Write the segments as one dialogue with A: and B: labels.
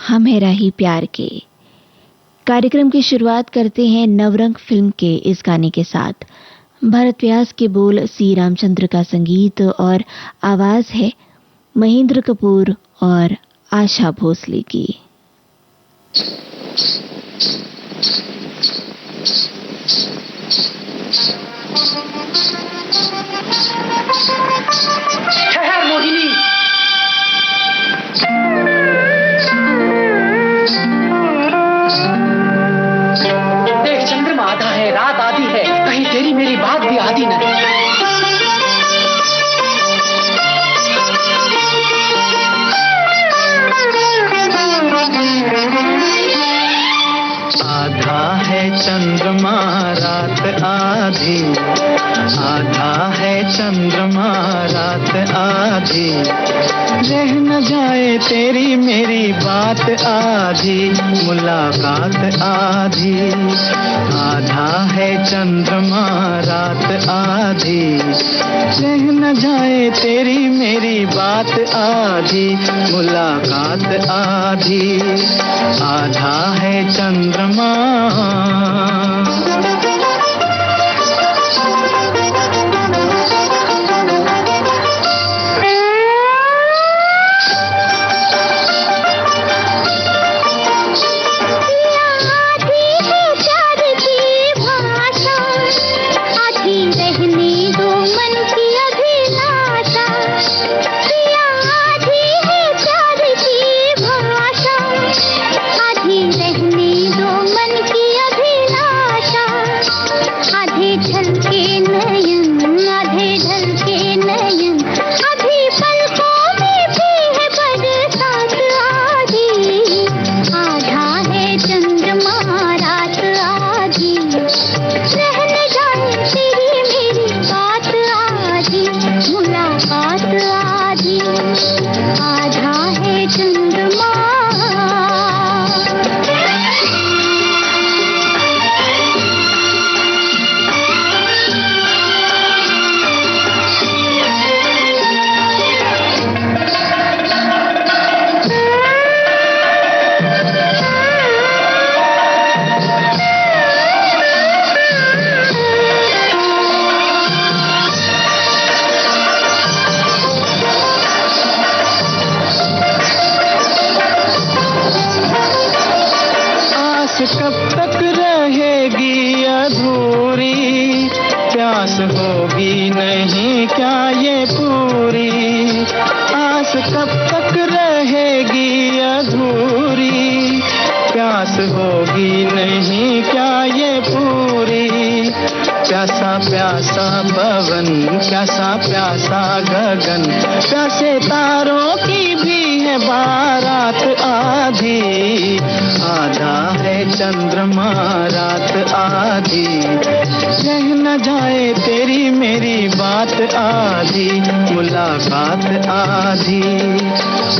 A: हम है राही प्यार के। कार्यक्रम की शुरुआत करते हैं नवरंग फिल्म के इस गाने के साथ। भरत व्यास के बोल, सी रामचंद्र का संगीत और आवाज है महेंद्र कपूर और आशा भोसले की।
B: मोहिनी, देख चंद्रमा आधा है, रात आधी है, कहीं तेरी मेरी बात भी आधी न है।
C: आधा है चंद्रमा रात आधी, आधा है चंद्रमा रात आधी, रह न जाए तेरी मेरी बात आधी, मुलाकात आधी। आधा है चंद्रमा रात आधी, रह न जाए तेरी मेरी बात आधी, मुलाकात आधी। आधा है चंद्रमा। कब तक रहेगी अधूरी, प्यास होगी नहीं क्या ये पूरी। आस कब तक रहेगी अधूरी, प्यास होगी नहीं क्या ये पूरी। प्यासा प्यासा पवन, प्यासा प्यासा गगन, प्यासे तारों की भी है बारात आधी। आधा है चंद्रमा रात आधी, रह न जाए तेरी मेरी बात आधी, मुलाकात आधी।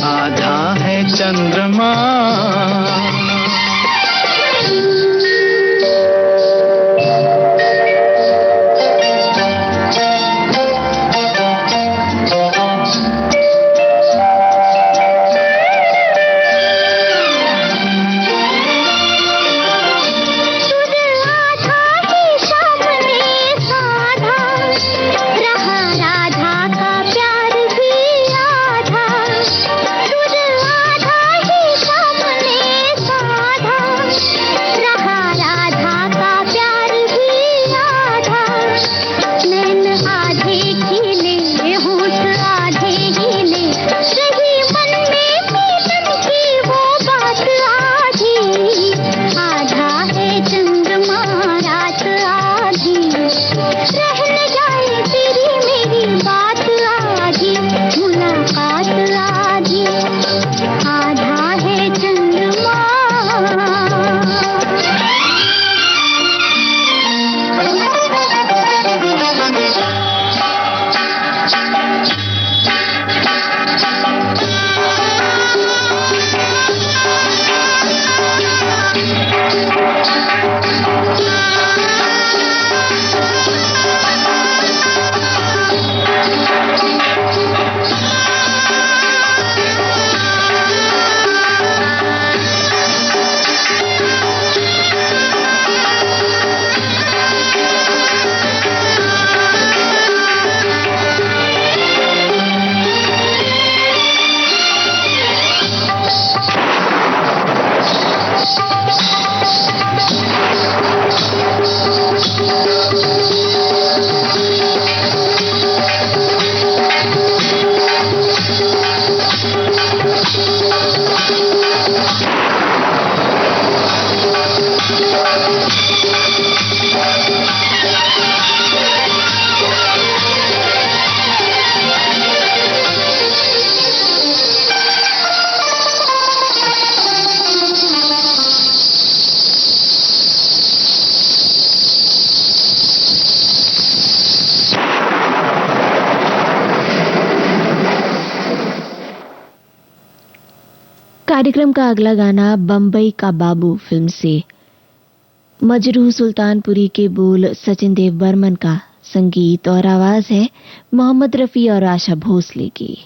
C: आधा है चंद्रमा।
D: सामने
A: कार्यक्रम का अगला गाना बम्बई का बाबू फिल्म से। मजरूह सुल्तानपुरी के बोल सचिन देव बर्मन का, संगीत और आवाज है मोहम्मद रफी और आशा भोसले की।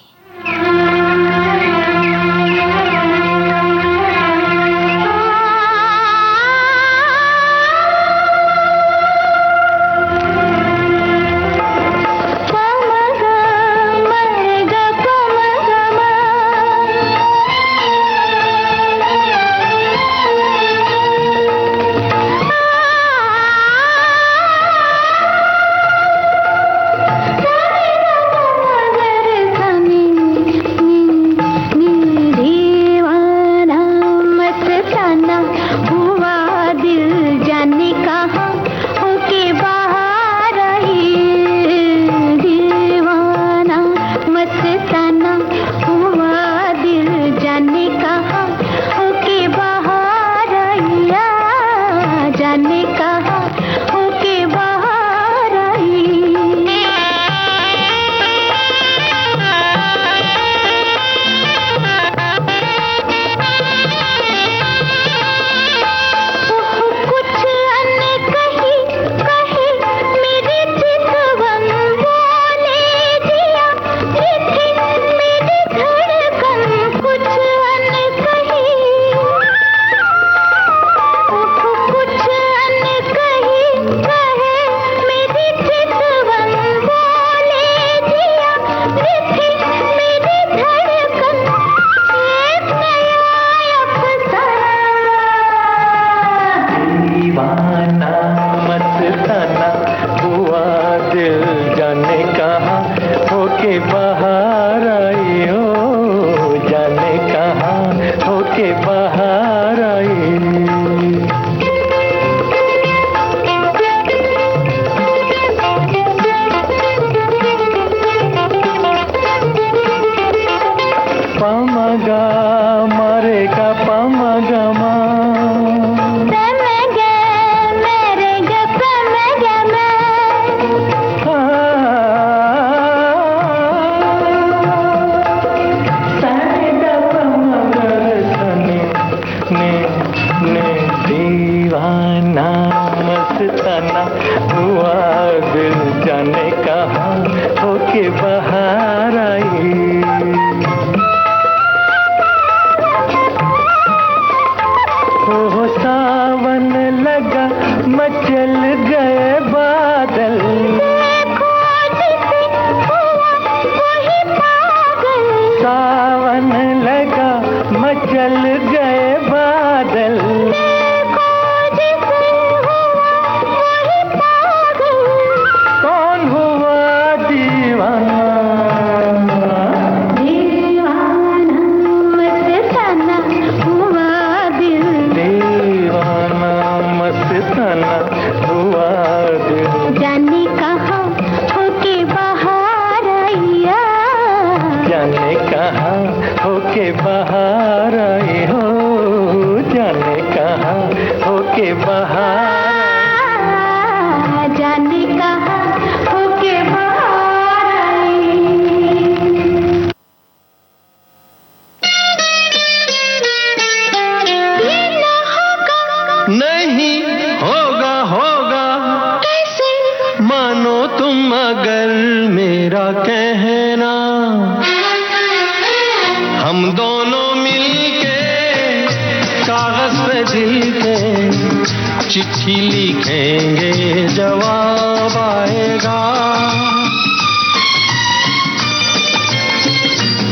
C: चिट्ठी लिखेंगे जवाब आएगा,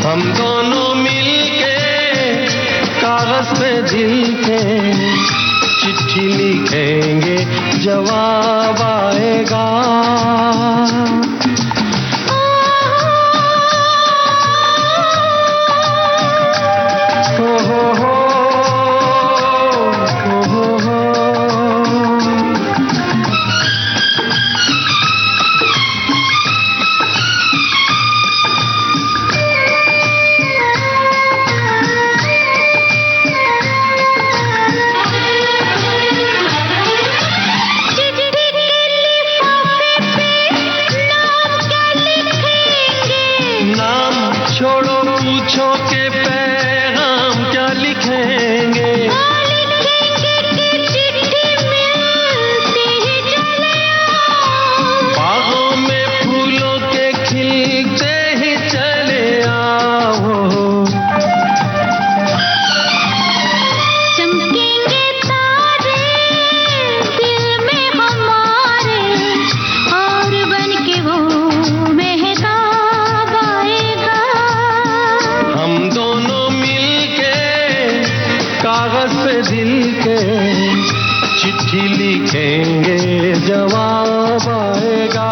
C: हम दोनों मिलके कागज पे दिल के चिट्ठी लिखेंगे जवाब आएगा। कागज पे दिल के, चिट्ठी लिखेंगे जवाब आएगा।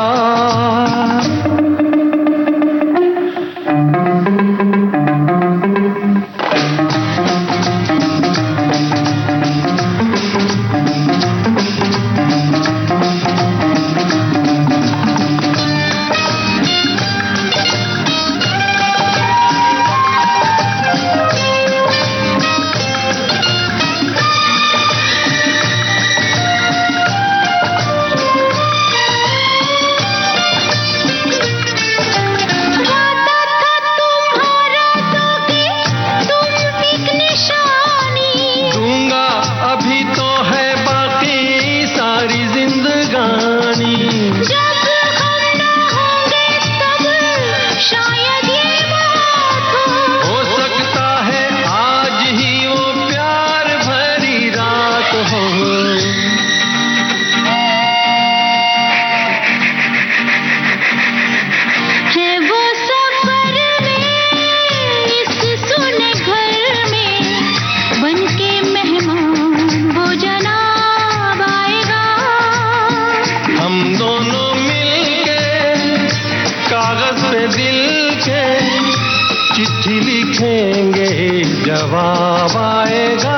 C: चिट्ठी लिखेंगे जवाब आएगा।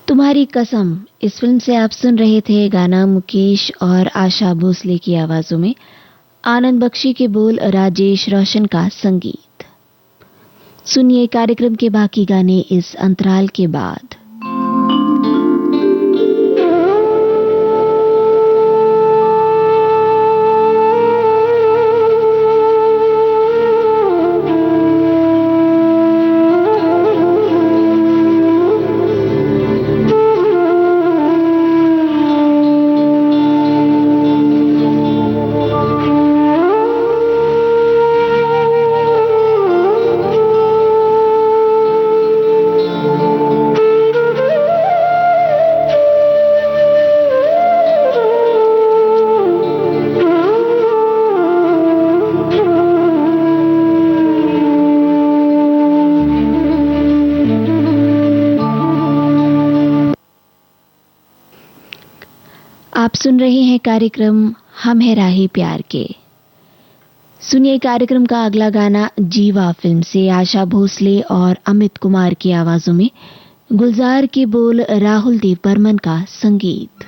A: तुम्हारी कसम, इस फिल्म से आप सुन रहे थे गाना मुकेश और आशा भोसले की आवाजों में, आनंद बख्शी के बोल, राजेश रोशन का संगीत। सुनिए कार्यक्रम के बाकी गाने इस अंतराल के बाद। आप सुन रहे हैं कार्यक्रम हम है राही प्यार के। सुनिए कार्यक्रम का अगला गाना जीवा फिल्म से आशा भोसले और अमित कुमार की आवाजों में, गुलजार के बोल, राहुल देव बर्मन का संगीत।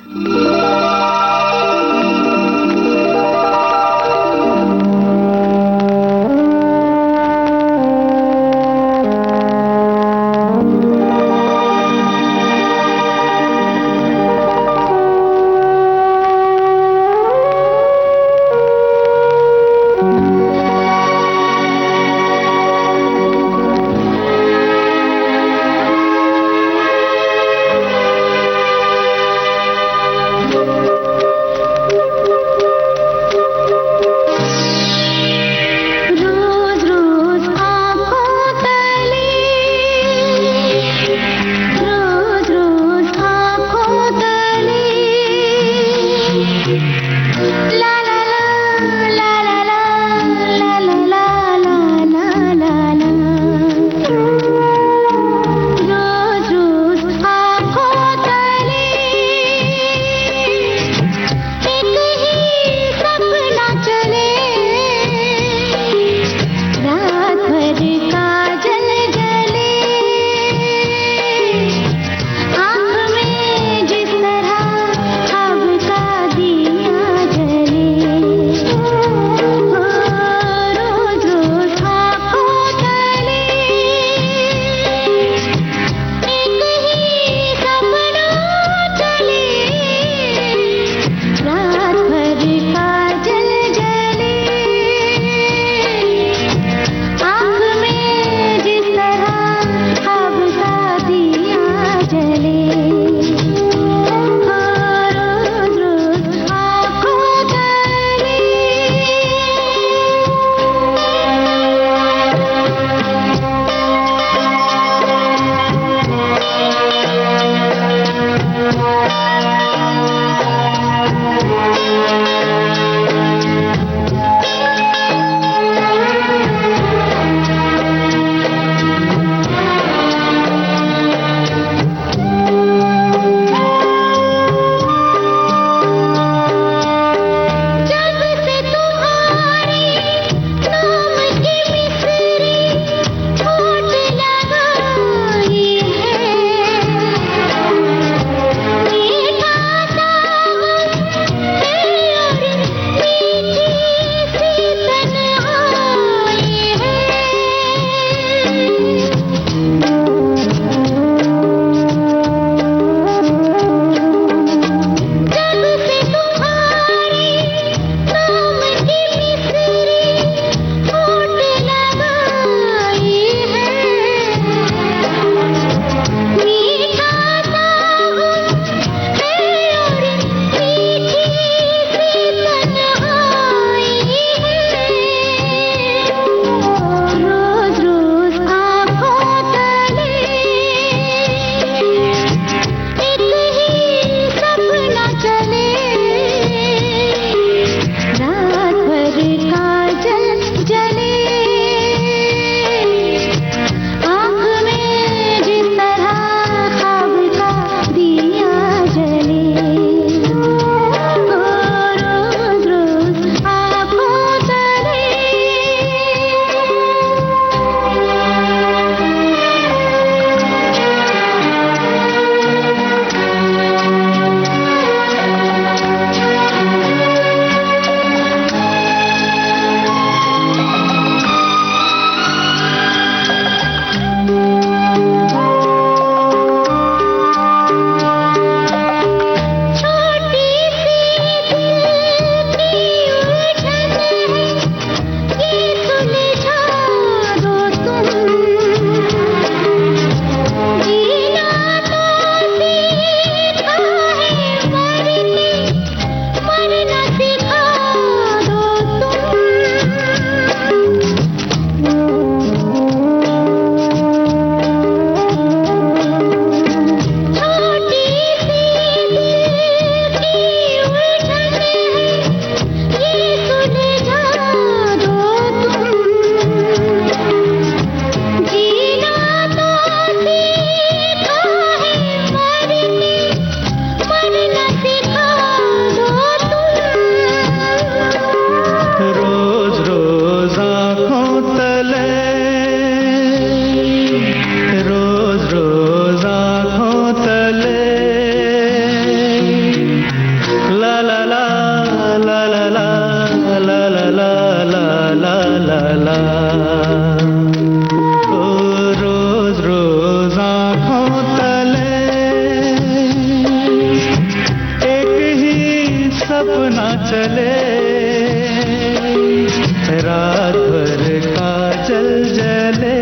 C: तले,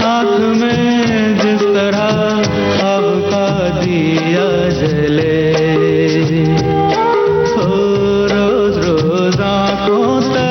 C: आँख में जिस तरह ख्वाब का दिया जले, ओ रोज रोज आँखों तले।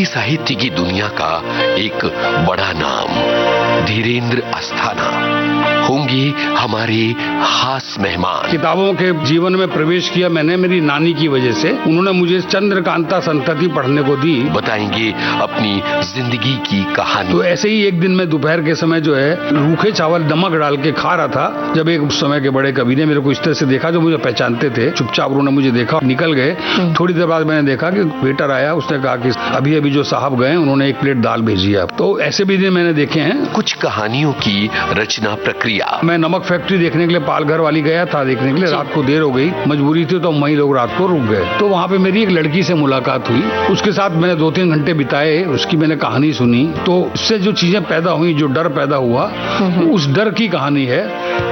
D: साहित्य की दुनिया का एक बड़ा नाम धीरेन्द्र अस्थाना होंगे हमारे खास मेहमान।
E: किताबों के जीवन में प्रवेश किया मैंने मेरी नानी की वजह से। उन्होंने मुझे चंद्रकांता संतति पढ़ने को दी।
D: बताएंगे अपनी जिंदगी की कहानी।
E: तो ऐसे ही एक दिन मैं दोपहर के समय जो है रूखे चावल नमक डाल के खा रहा था, जब एक उस समय के बड़े कवि ने मेरे को इस तरह से देखा, जो मुझे पहचानते थे। चुपचाप उन्होंने मुझे देखा, निकल गए। थोड़ी देर बाद मैंने देखा कि वेटर आया, उसने कहा कि अभी अभी जो साहब गए उन्होंने एक प्लेट दाल भेजी है। तो ऐसे भी दिन मैंने देखे हैं।
D: कुछ कहानियों की रचना प्रक्रिया।
E: मैं नमक फैक्ट्री देखने के लिए पालघर वाली गया था, देखने के लिए। रात को देर हो गई, मजबूरी थी, तो वही लोग रात को रुक गए। तो वहाँ पे मेरी एक लड़की से मुलाकात हुई, उसके साथ मैंने 2-3 घंटे बिताए, उसकी मैंने कहानी सुनी। तो उससे जो चीजें पैदा हुई, जो डर पैदा हुआ, उस डर की कहानी है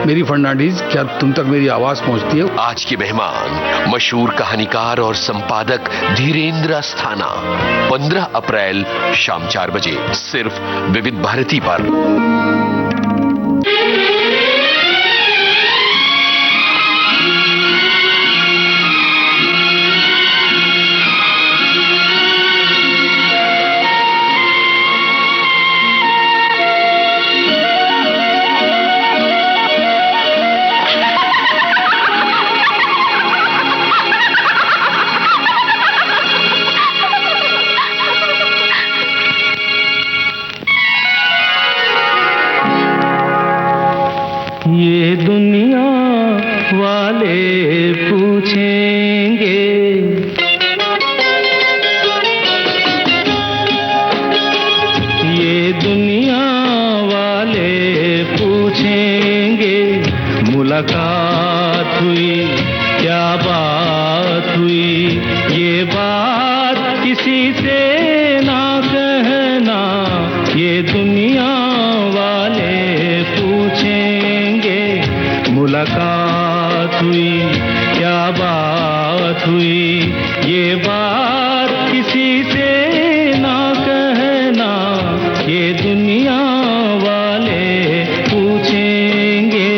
E: मेरी फर्नांडीज। क्या तुम तक मेरी आवाज पहुंचती है?
D: आज के मेहमान मशहूर कहानीकार और संपादक धीरेन्द्र अस्थाना। 15 अप्रैल शाम 4 बजे सिर्फ विविध भारती पर।
C: ये दुनिया वाले पूछेंगे, ये दुनिया वाले पूछेंगे, मुलाकात हुई क्या बात हुई, ये बात किसी से ना कहना, ये दुनिया वाले पूछेंगे, मुलाकात हुई क्या बात हुई, ये बात किसी से ना कहना, ये दुनिया वाले पूछेंगे।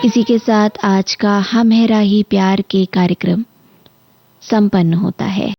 A: इसी के साथ आज का हम है राही प्यार के कार्यक्रम संपन्न होता है।